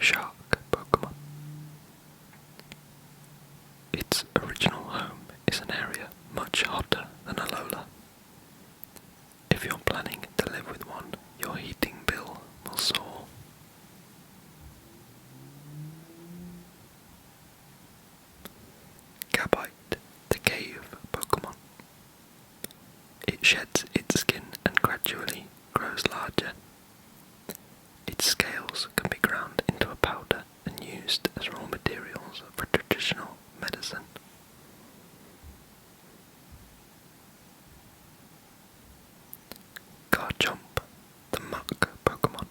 shark Pokémon. Its original home is an area much hotter than Alola. If you're planning to live with one, your heating bill will soar. Gabite, the cave Pokémon. It sheds its skin and gradually grows larger. Its scales can be ground into a powder and used as raw materials for traditional medicine. Garchomp, the muck Pokémon.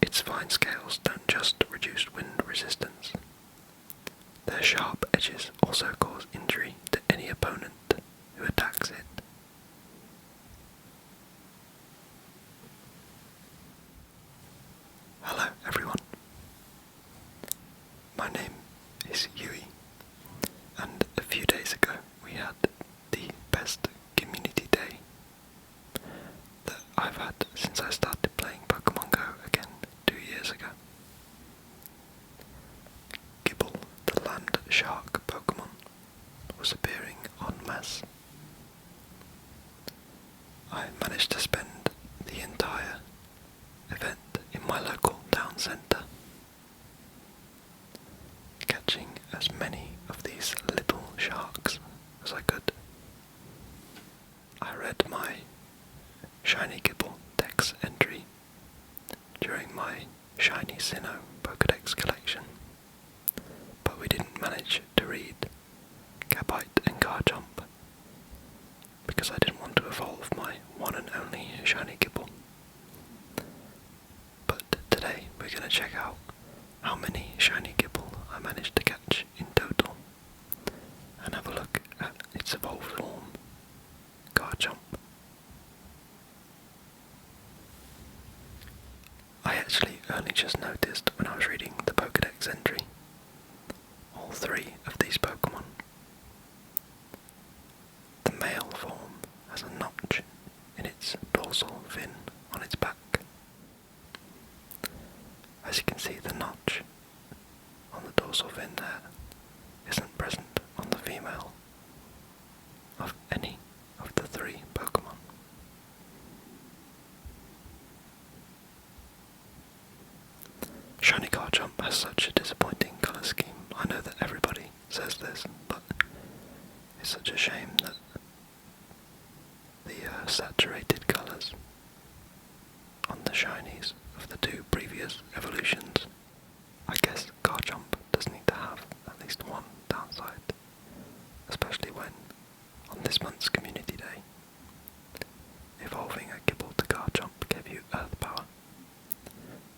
Its fine scales don't just reduce wind resistance. Their sharp edges also cause injury to any opponent who attacks it. Hello everyone. My name is Hughie, and a few days ago we had the best community day that I've had since I started playing Pokemon Go again 2 years ago. Gible, the land shark Pokemon, was appearing en masse. I managed to spend the entire event in my local town centre, catching as many of these little sharks as I could. I read my Shiny Gible Dex entry during my Shiny Sinnoh Pokédex collection, but we didn't manage to read Gabite and Garchomp because I didn't want to evolve my one and only Shiny Gible. But today we're going to check out how many Shiny Gible I managed to catch in total and have a look at its evolved form, Garchomp. I actually only just noticed when I was reading the Pokédex entry all three of these Pokemon. The male form has a notch in its dorsal fin on its back. As you can see, the notch on the dorsal fin there isn't present on the female of any of the three Pokemon. Shiny Garchomp has such a disappointing colour scheme. I know that everybody says this, but it's such a shame that the saturated colours on the shinies of the two previous evolutions. I guess Garchomp does need to have at least one downside, especially when, on this month's Community Day, evolving a Gible to Garchomp gave you Earth Power,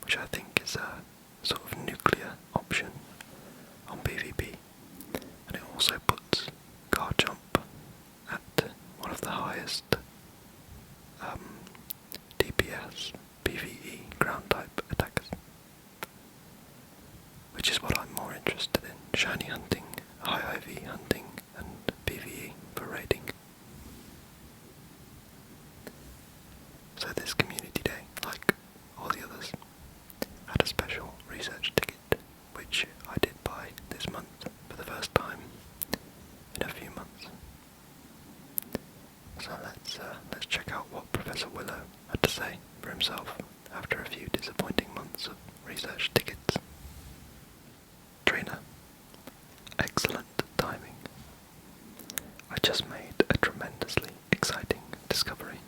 which I think is a sort of nuclear option on PvP, and it also puts Garchomp at one of the highest DPS PvE ground type attackers, which is what I'm more interested in: shiny hunting, high IV hunting, and PvE for raiding. So this community day, like all the others, had a special research ticket, which I did buy this month for the first time in a few months. So let's check out what Professor Willow had to say for himself after a few disappointing months of research tickets. Trainer, excellent timing. I just made a tremendously exciting discovery.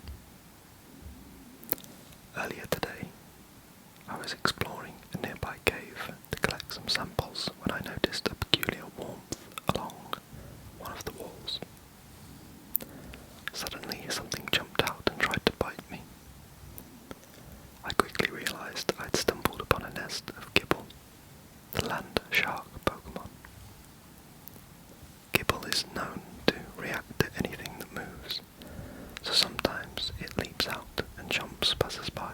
Earlier today, I was exploring a nearby cave to collect some samples when I noticed a peculiar warmth along one of the walls. Suddenly, something jumped out and tried to bite me. I quickly realized I'd stumbled upon a nest of Gible, the land shark Pokemon. Gible is known to react to anything that moves, so sometimes it leaps out and jumps passers-by.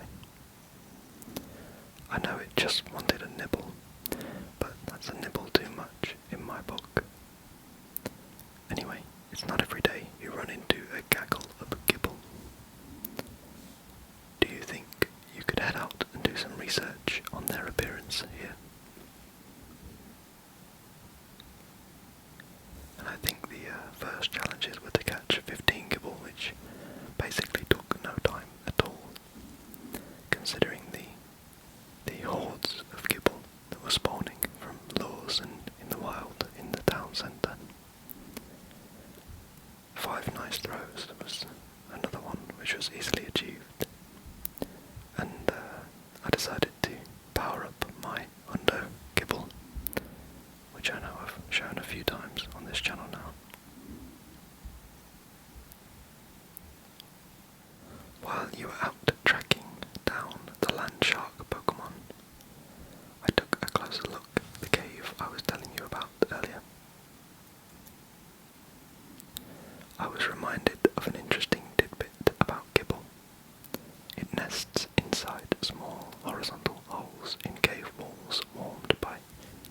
I know it just wanted a nibble, but that's a nibble too much in my book. Anyway, it's not every day you run into a gaggle of Gible. Do you think you could head out and do some research on their appearance? It nests inside small horizontal holes in cave walls warmed by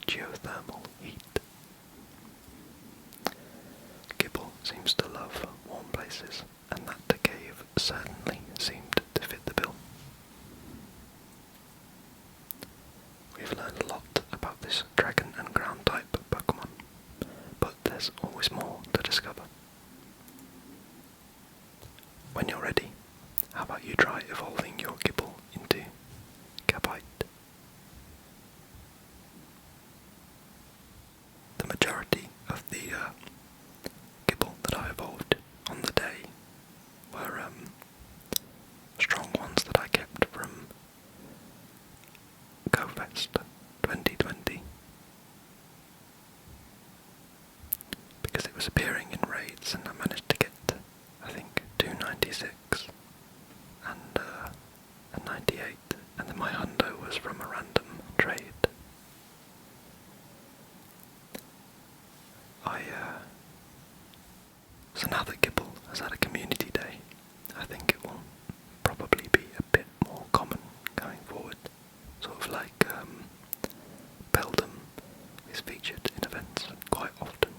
geothermal heat. Gible seems to love warm places, and that the cave certainly seemed to fit the bill. We've learned a lot about this dragon and ground type Pokémon, but there's always more to discover. When you're ready, how about you try evolving your Gible into Gabite? The majority of the Gible that I evolved on the day were strong ones that I kept from GoFest 2020 because it was appearing in raids and I managed to get, I think, 296 and a 98, and then my hundo was from a random trade. So now that Gible has had a community day, I think it will probably be a bit more common going forward. Sort of like Beldum is featured in events quite often.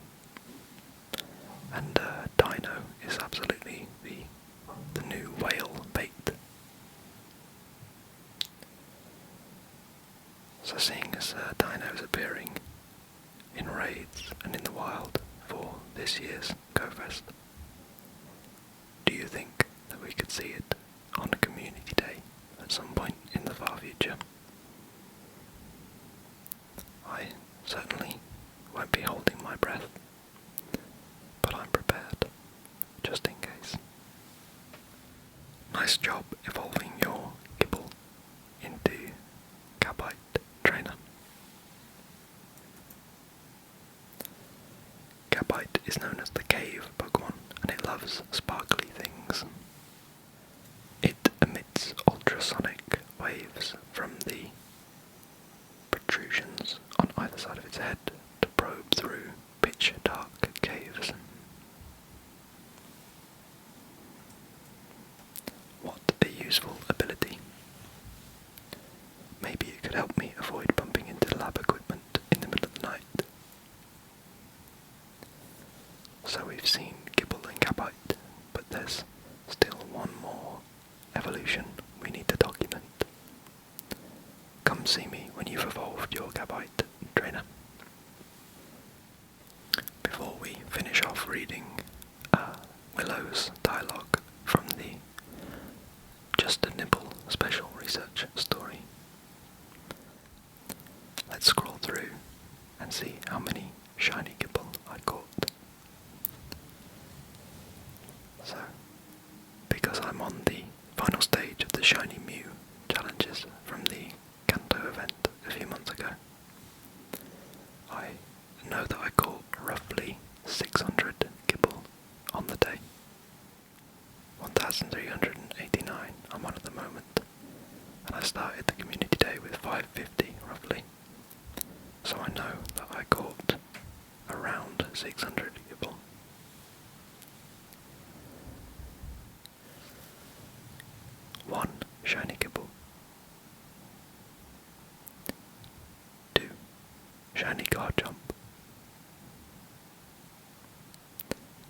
And Dino is absolutely the new whale bait. So seeing as Dino is appearing in raids and in the wild for this year's GoFest, do you think that we could see it on a community day at some point in the far future? I certainly won't be holding my breath, but I'm prepared, just in case. Nice job evolving your Gible into Gabite trainer. Gabite is known as the cave Pokémon, and it loves sparkly things. It emits ultrasonic waves from the protrusions on either side of its head to probe through pitch-dark caves. What a useful ability. Maybe it could help me avoid bumping into lab equipment in the middle of the night. So we've seen Gible and Gabite, but there's still one more evolution we need to document. Come see me when you've evolved your Gabite trainer. Before we finish off reading Willow's dialogue from the Just a Nibble special research story, let's scroll through and see how many shiny Gible I caught. So, because I'm on the final stage of the Shiny Mew challenges from the Kanto event a few months ago, I know that I caught roughly 600 Gible on the day. 1,389 I'm on at the moment, and I started the community day with 550 roughly, so I know that I caught around 600 Gible. One shiny Gible. 2 shiny Garchomp.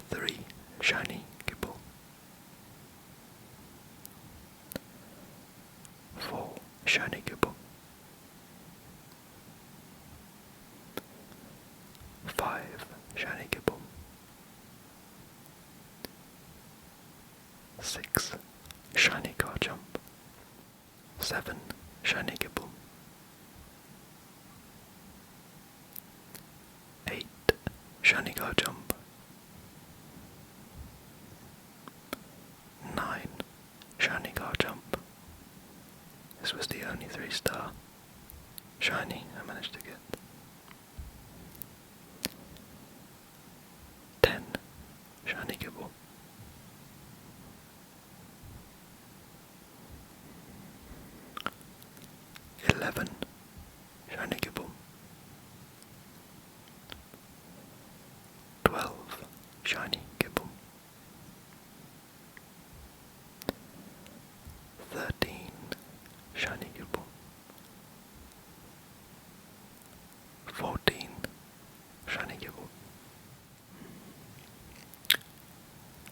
3 shiny Gible. 4 shiny Gible. 5 shiny Gible. 6 shiny Garchomp. 7 shiny Gible. 8 shiny Garchomp. 9 shiny Garchomp. This was the only 3-star shiny I managed to get. 10 shiny Gible. 11 shiny Gible. 12 shiny Gible. 13 shiny Gible. 14, shiny Gible.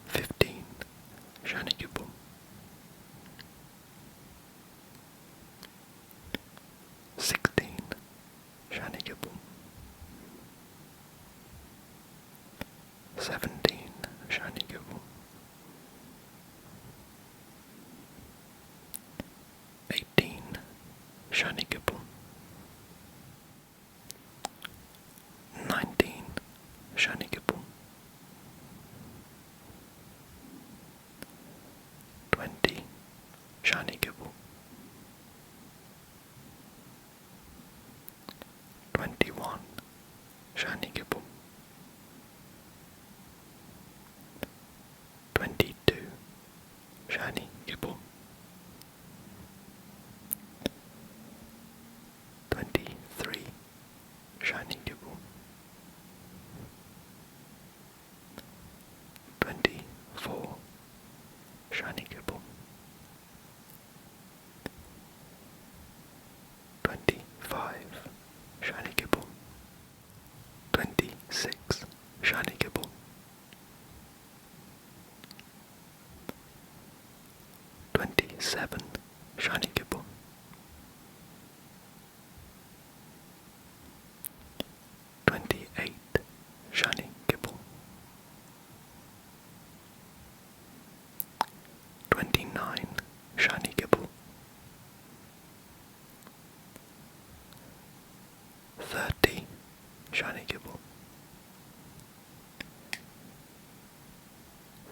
15, shiny Gible. 16, shiny Gible. 17, shiny Gible. 18, shiny Gible. 19, shiny Gible. 20, shiny Gible. 21, shiny Gible. 22, shiny Gible. 23, shiny Gible. 24, shiny Gible. 25, shiny Gible. 26, shiny Gible. 27, shiny Gible. 28, shiny Gible. 29, shiny Gible. 30, shiny Gible.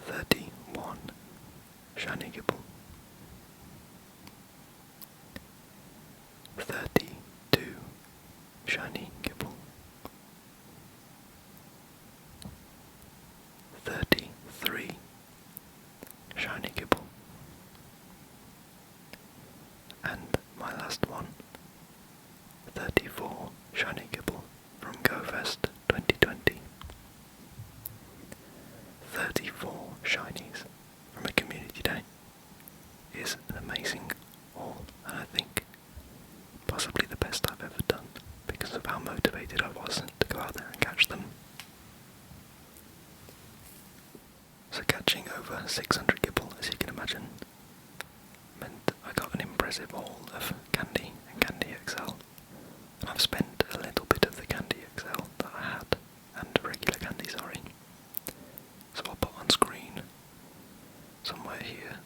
31, shiny Gible. 32, shiny Gible. 33, shiny Gible. And my last one, 34, shiny Gible from GoFest 2020. 34 shinies from a community day is an amazing haul, and I think possibly the best I've ever done because of how motivated I was to go out there and catch them. So catching over 600 Gible, as you can imagine, meant I got an impressive haul of Candy and Candy XL, and I've spent a little bit of the Candy XL that I had, and regular Candy, sorry. So I'll put on screen somewhere here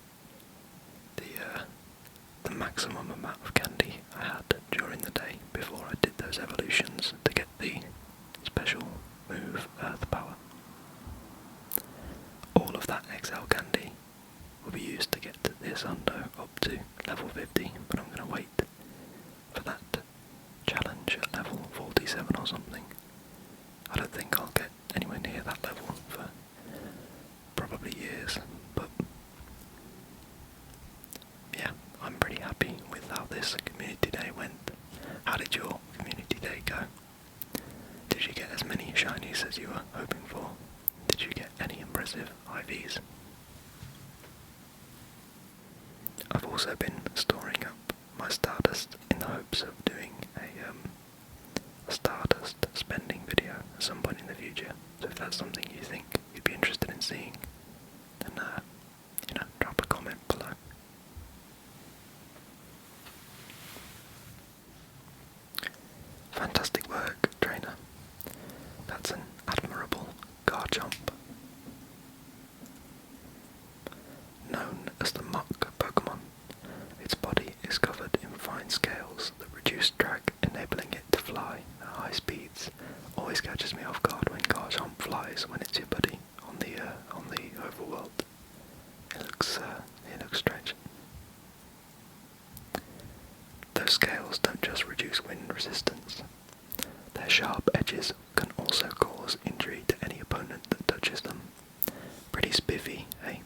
the maximum amount of candy I had during the day before I did those evolutions to get the special move Earth Power. All of that XL candy will be used to get this Hundo up to level 50, but I'm going to wait for that challenge at level 47 or something. I don't think I'll get anywhere near that level for probably years, but yeah, I'm pretty happy with how this community day went. How did your community day go? Did you get as many shinies as you were hoping for? Did you get any impressive IVs? I've also been storing up my Stardust in the hopes of doing a Stardust spending video at some point in the future. So if that's something you think you'd be interested in seeing, then drop a comment below. Fantastic work, trainer. That's an admirable Garchomp. Known as the muck Pokémon, its body is covered in fine scales that reduce drag, enabling it to fly at high speeds. Always catches me off guard when Garchomp flies when it's your buddy on the overworld. It looks strange. Those scales don't just reduce wind resistance. Their sharp edges can also cause injury to any opponent that touches them. Pretty spiffy, eh?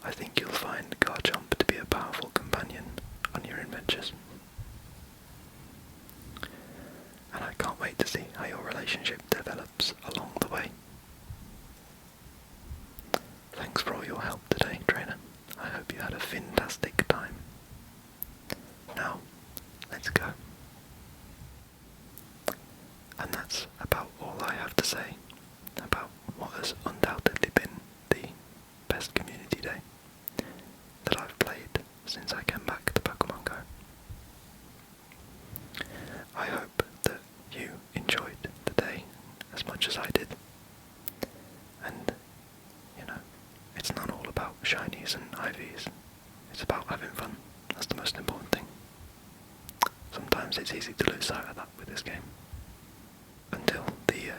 I think you'll find Garchomp to be a powerful companion on your adventures. And I can't wait to see how your relationship develops along the way. Thanks for all your help today, trainer. I hope you had a fantastic time. since I came back to Pokemon Go. I hope that you enjoyed the day as much as I did. And, you know, it's not all about shinies and IVs. It's about having fun. That's the most important thing. Sometimes it's easy to lose sight of that with this game. Until the